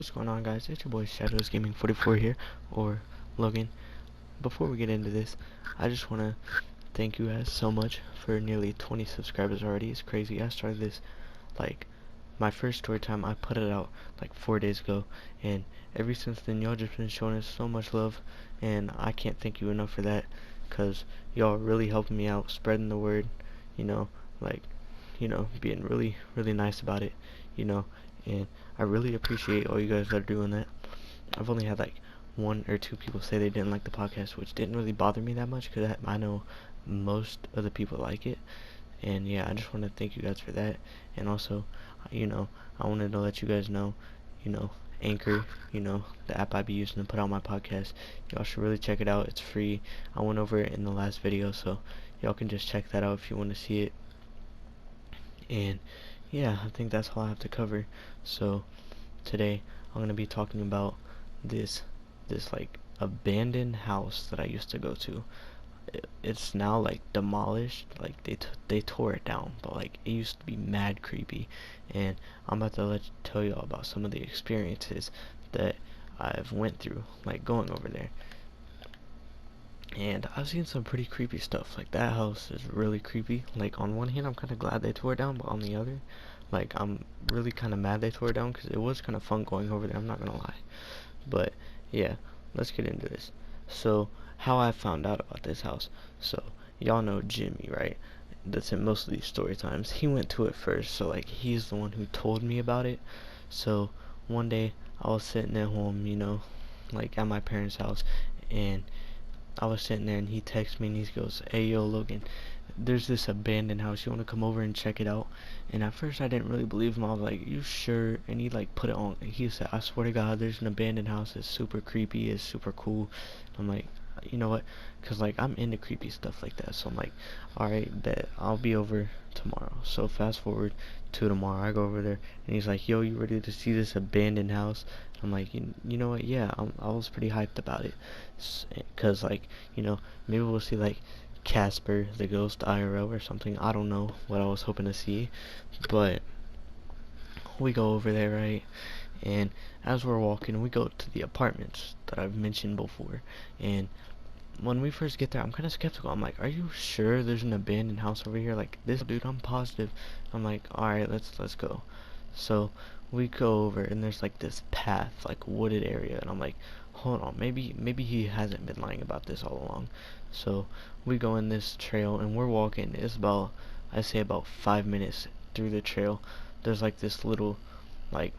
What's going on, guys? It's your boy Shadows Gaming 44 here, or Logan. Before we get into this, I just want to thank you guys so much for nearly 20 subscribers already. It's crazy. I started this like my first story time. I put it out like 4 days ago, and ever since then y'all just been showing us so much love, and I can't thank you enough for that, cause y'all really helping me out, spreading the word, you know, like being really nice about it, you know, and I really appreciate all you guys that are doing that. I've only had like one or two people say they didn't like the podcast, which didn't really bother me that much because I know most of the people like it. And yeah, I just want to thank you guys for that. And also, you know, I wanted to let you guys know, you know, Anchor, the app I be using to put out my podcast. Y'all should really check it out. It's free. I went over it in the last video, so y'all can just check that out if you want to see it. And yeah, I think that's all I have to cover. So today I'm gonna be talking about this like abandoned house that I used to go to. It's now like demolished, like they tore it down, but like it used to be mad creepy. And I'm about to tell y'all about some of the experiences that I've went through, like going over there. And I've seen some pretty creepy stuff. Like, that house is really creepy. Like, on one hand, I'm kind of glad they tore it down, but on the other, like, I'm really kind of mad they tore it down because it was kind of fun going over there, I'm not gonna lie. But yeah, let's get into this. So, how I found out about this house. So, y'all know Jimmy, right? That's in most of these story times. He went to it first, so like he's the one who told me about it. So one day I was sitting at home, like at my parents' house, and I was sitting there and he texts me and he goes, "Hey yo, Logan, there's this abandoned house. You want to come over and check it out?" And at first I didn't really believe him. I was like, "You sure?" And he like put it on. He said, "I swear to God, there's an abandoned house. It's super creepy. It's super cool." I'm like, you know what? Cause like I'm into creepy stuff like that. So I'm like, all right, bet I'll be over tomorrow. So fast forward to tomorrow. I go over there and he's like, "Yo, you ready to see this abandoned house?" I'm like, you know what? Yeah, I was pretty hyped about it, cause like, maybe we'll see like Casper the Ghost IRL or something. I don't know what I was hoping to see, but we go over there, right? And as we're walking, we go to the apartments that I've mentioned before. And when we first get there, I'm kind of skeptical. I'm like, "Are you sure there's an abandoned house over here?" Like, this dude, I'm positive. I'm like, "All right, let's go." So we go over, and there's like this path, like wooded area, and I'm like, "Hold on, maybe he hasn't been lying about this all along." So we go in this trail, and we're walking. It's about, I say, about 5 minutes through the trail. There's like this little, like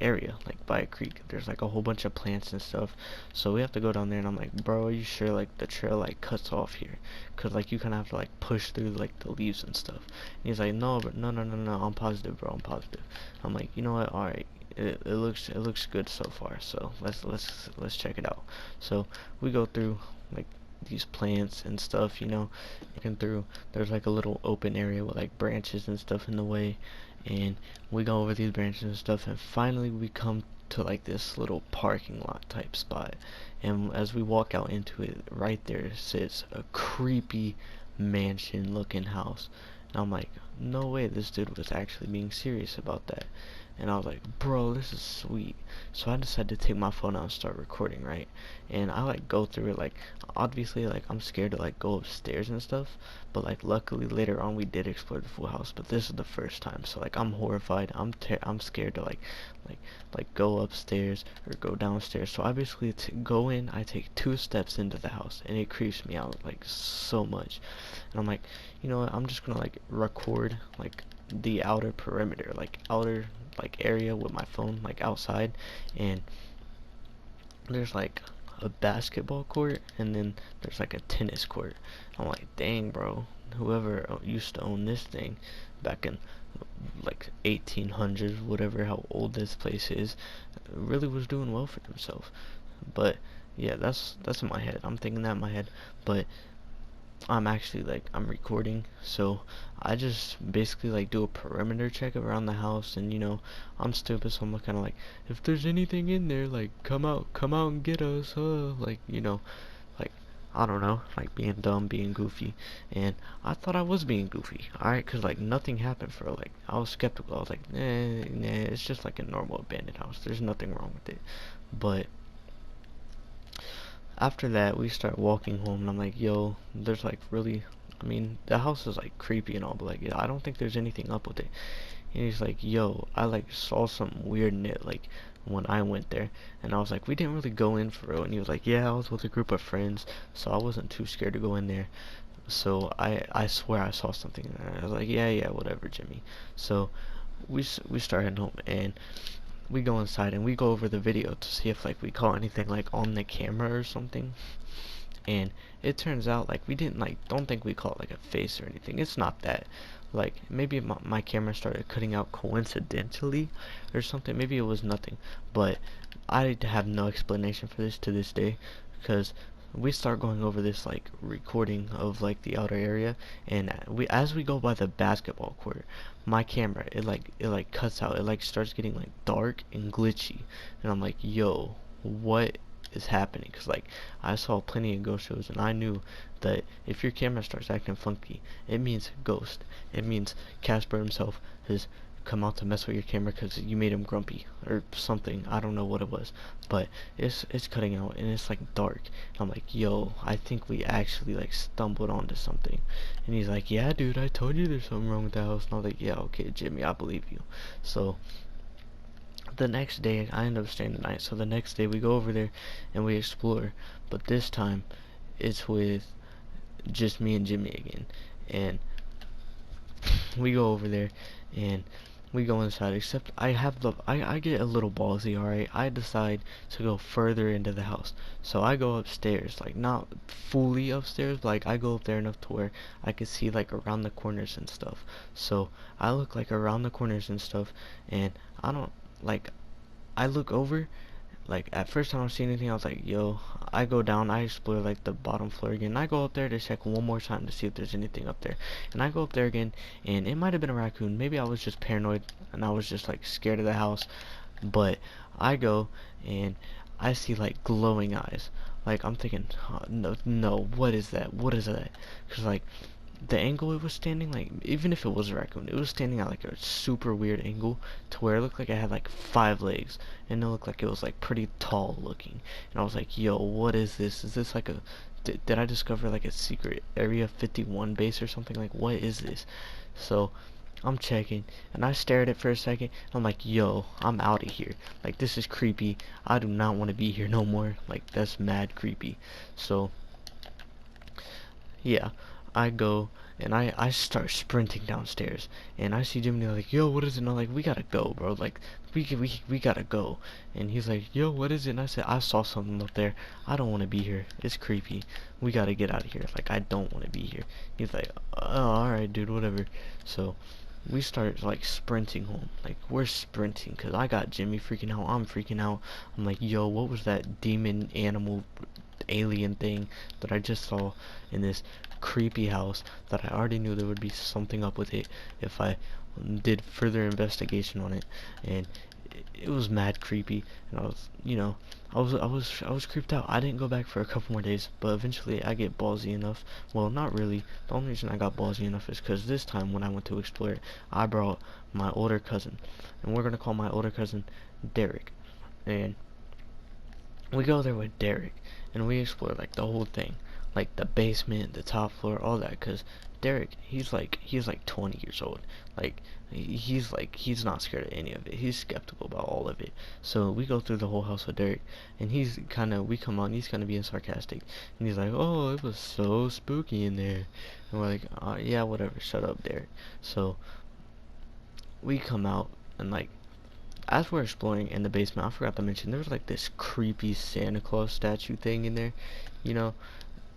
area, like by a creek. There's like a whole bunch of plants and stuff. So we have to go down there, and I'm like, "Bro, are you sure like the trail like cuts off here? Cause like you kind of have to like push through like the leaves and stuff." And he's like, "No, but no, I'm positive, bro. I'm positive." I'm like, "You know what? All right. It looks good so far. So let's check it out." So we go through like these plants and stuff, looking through. There's like a little open area with like branches and stuff in the way, and we go over these branches and stuff, and finally we come to like this little parking lot type spot. And as we walk out into it, right there sits a creepy mansion looking house. And I'm like, no way, this dude was actually being serious about that. And I was like, "Bro, this is sweet." So I decided to take my phone out and start recording, right? And I like go through it, like, obviously, like, I'm scared to like go upstairs and stuff, but like luckily later on we did explore the full house. But this is the first time, so like I'm horrified. I'm scared to like go upstairs or go downstairs. So I basically go in. I take 2 steps into the house, and it creeps me out like so much. And I'm like, you know what? I'm just gonna like record like the outer perimeter, like outer like area with my phone, like outside. And there's like a basketball court, and then there's like a tennis court. I'm like, dang, bro, whoever used to own this thing back in like 1800s, whatever, how old this place is, really was doing well for themselves. But yeah, that's in my head. I'm thinking that in my head. But I'm actually like, I'm recording, so I just basically like do a perimeter check around the house. And I'm stupid, so I'm kind of like, if there's anything in there, like, come out and get us, like, like I don't know, like being dumb, being goofy, and I thought I was being goofy, alright, cause like nothing happened for like, I was skeptical, I was like, nah, it's just like a normal abandoned house, there's nothing wrong with it, but after that, we start walking home, and I'm like, yo, there's like really, I mean, the house is like creepy and all, but like, yeah, I don't think there's anything up with it. And he's like, yo, I like saw something weird in it, like when I went there. And I was like, we didn't really go in for real. And he was like, yeah, I was with a group of friends, so I wasn't too scared to go in there. So I swear I saw something in there. I was like, yeah, whatever, Jimmy. So we start heading home, and we go inside and we go over the video to see if like we caught anything like on the camera or something. And it turns out like we didn't like don't think we caught like a face or anything. It's not that. Like maybe my camera started cutting out coincidentally or something. Maybe it was nothing. But I have no explanation for this to this day, because we start going over this like recording of like the outer area, and we as we go by the basketball court, my camera it like cuts out. It like starts getting like dark and glitchy, and I'm like, yo, what is happening? Because like I saw plenty of ghost shows, and I knew that if your camera starts acting funky, it means ghost. It means Casper himself has come out to mess with your camera because you made him grumpy or something. I don't know what it was, but it's cutting out and it's like dark. And I'm like, yo, I think we actually like stumbled onto something. And he's like, yeah, dude, I told you there's something wrong with the house. And I was like, yeah, okay, Jimmy, I believe you. So the next day I end up staying the night. So the next day we go over there and we explore, but this time it's with just me and Jimmy again. And we go over there and we go inside, except I get a little ballsy, alright? I decide to go further into the house. So I go upstairs, like not fully upstairs, but like I go up there enough to where I can see like around the corners and stuff. So I look like around the corners and stuff, and I don't like I look over, like at first I don't see anything. I was like, yo, I go down, I explore like the bottom floor again. I go up there to check one more time to see if there's anything up there. And I go up there again, and it might have been a raccoon. Maybe I was just paranoid and I was just like scared of the house. But I go and I see like glowing eyes. Like I'm thinking, oh, no, what is that? What is that? Cause like the angle it was standing, like even if it was a raccoon, it was standing at like a super weird angle to where it looked like it had like 5 legs, and it looked like it was like pretty tall looking. And I was like, yo, what is this? Is this like a did I discover like a secret area 51 base or something? Like what is this? So I'm checking and I stare at it for a second. I'm like, yo, I'm out of here. Like this is creepy. I do not want to be here no more. Like that's mad creepy. So yeah, I go and I start sprinting downstairs, and I see Jimmy like, yo, what is it? And I'm like, we gotta go, bro. Like, we gotta go. And he's like, yo, what is it? And I said, I saw something up there. I don't want to be here. It's creepy. We gotta get out of here. Like, I don't want to be here. He's like, oh, alright, dude, whatever. So we start like sprinting home. Like we're sprinting because I got Jimmy freaking out. I'm freaking out. I'm like, yo, what was that demon animal alien thing that I just saw in this creepy house that I already knew there would be something up with it if I did further investigation on it? And it was mad creepy, and I was, you know, I was creeped out. I didn't go back for a couple more days, but eventually I get ballsy enough. Well, not really. The only reason I got ballsy enough is because this time when I went to explore it, I brought my older cousin, and we're gonna call my older cousin Derek. And we go there with Derek, and we explore like the whole thing, like the basement, the top floor, all that. Cause Derek, he's like 20 years old. Like he's not scared of any of it. He's skeptical about all of it. So we go through the whole house with Derek, and we come on, he's kind of being sarcastic, and he's like, oh, it was so spooky in there, and we're like, yeah, whatever, shut up, Derek. So we come out, and like as we're exploring in the basement, I forgot to mention there was like this creepy Santa Claus statue thing in there. You know,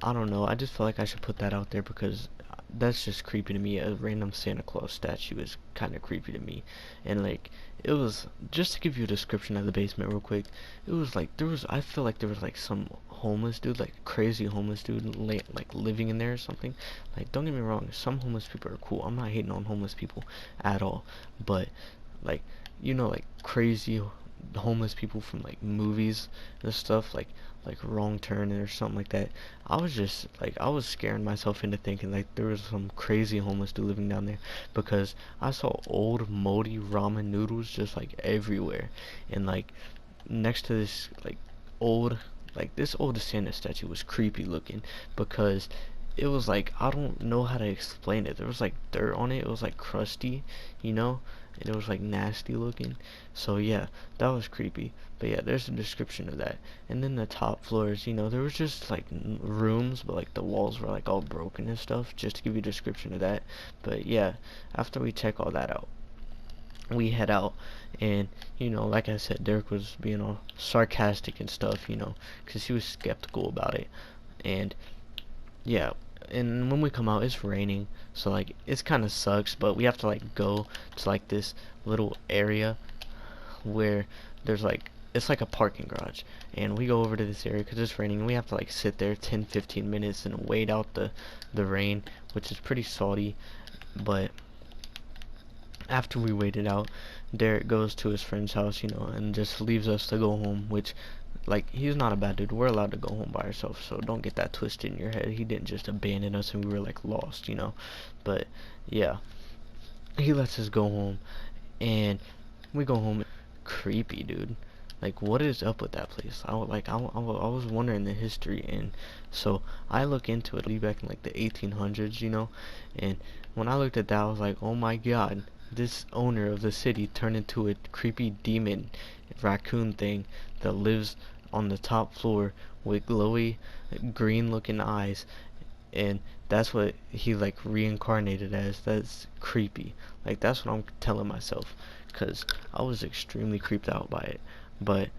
I don't know. I just feel like I should put that out there because that's just creepy to me. A random Santa Claus statue is kind of creepy to me. And like, it was just to give you a description of the basement real quick. It was like I feel like there was like some homeless dude, like crazy homeless dude, like living in there or something. Like, don't get me wrong, some homeless people are cool. I'm not hating on homeless people at all, but like, you know, like crazy homeless people from like movies and stuff, like Wrong Turn or something like that. I was just like, I was scaring myself into thinking like there was some crazy homeless dude living down there, because I saw old moldy ramen noodles just like everywhere, and like next to this old this old Santa statue was creepy looking, because it was like, I don't know how to explain it. There was like dirt on it. It was like crusty, you know, and it was like nasty looking. So yeah, that was creepy. But yeah, there's a description of that. And then the top floors, you know, there was just like rooms, but like the walls were like all broken and stuff. Just to give you a description of that. But yeah, after we check all that out, we head out, and you know, like I said, Derek was being all sarcastic and stuff, you know, because he was skeptical about it. And yeah, and when we come out, it's raining, so like it's kind of sucks, but we have to like go to like this little area where there's like, it's like a parking garage, and we go over to this area because it's raining, and we have to like sit there 10-15 minutes and wait out the rain, which is pretty salty. But after we waited out, Derek goes to his friend's house, you know, and just leaves us to go home, which, like, he's not a bad dude. We're allowed to go home by ourselves, so don't get that twisted in your head. He didn't just abandon us and we were, like, lost, you know. But, yeah, he lets us go home, and we go home. Creepy, dude. Like, what is up with that place? I was wondering the history, and so I look into it back in, like, the 1800s, you know, and when I looked at that, I was like, oh my god, this owner of the city turned into a creepy demon raccoon thing that lives on the top floor with glowy green looking eyes, and that's what he like reincarnated as. That's creepy. Like, that's what I'm telling myself, because I was extremely creeped out by it. But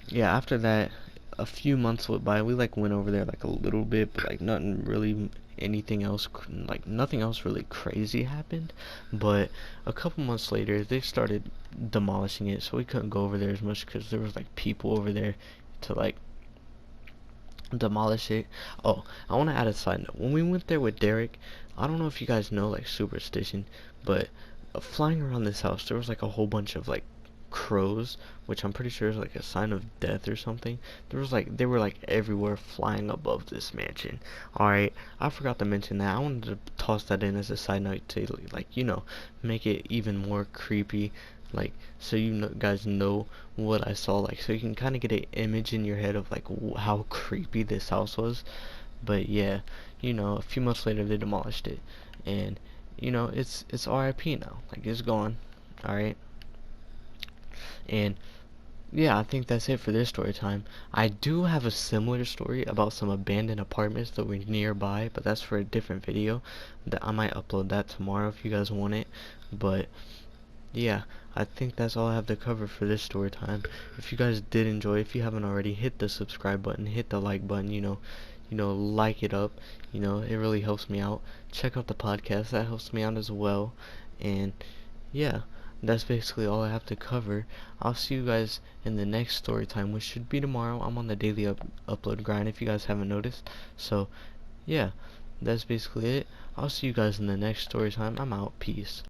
yeah, after that, a few months went by. We like went over there like a little bit, but like nothing really, anything else, like nothing else really crazy happened. But a couple months later, they started demolishing it, so we couldn't go over there as much because there was like people over there to like demolish it. Oh, I want to add a side note. When we went there with Derek, I don't know if you guys know like superstition, but flying around this house, there was like a whole bunch of like crows, which I'm pretty sure is like a sign of death or something. There was like, they were like everywhere flying above this mansion. Alright, I forgot to mention that. I wanted to toss that in as a side note to, like, you know, make it even more creepy, like, so you know, guys know what I saw, like, so you can kind of get an image in your head of like how creepy this house was. But yeah, you know, a few months later they demolished it, and you know, it's RIP now, like it's gone. Alright, and yeah, I think that's it for this story time. I do have a similar story about some abandoned apartments that were nearby, but that's for a different video. That I might upload that tomorrow if you guys want it. But yeah, I think that's all I have to cover for this story time. If you guys did enjoy, if you haven't already, hit the subscribe button, hit the like button, you know, like it up, you know, it really helps me out. Check out the podcast, that helps me out as well. And yeah, that's basically all I have to cover. I'll see you guys in the next story time, which should be tomorrow. I'm on the daily upload grind if you guys haven't noticed. So yeah, that's basically it. I'll see you guys in the next story time. I'm out. Peace.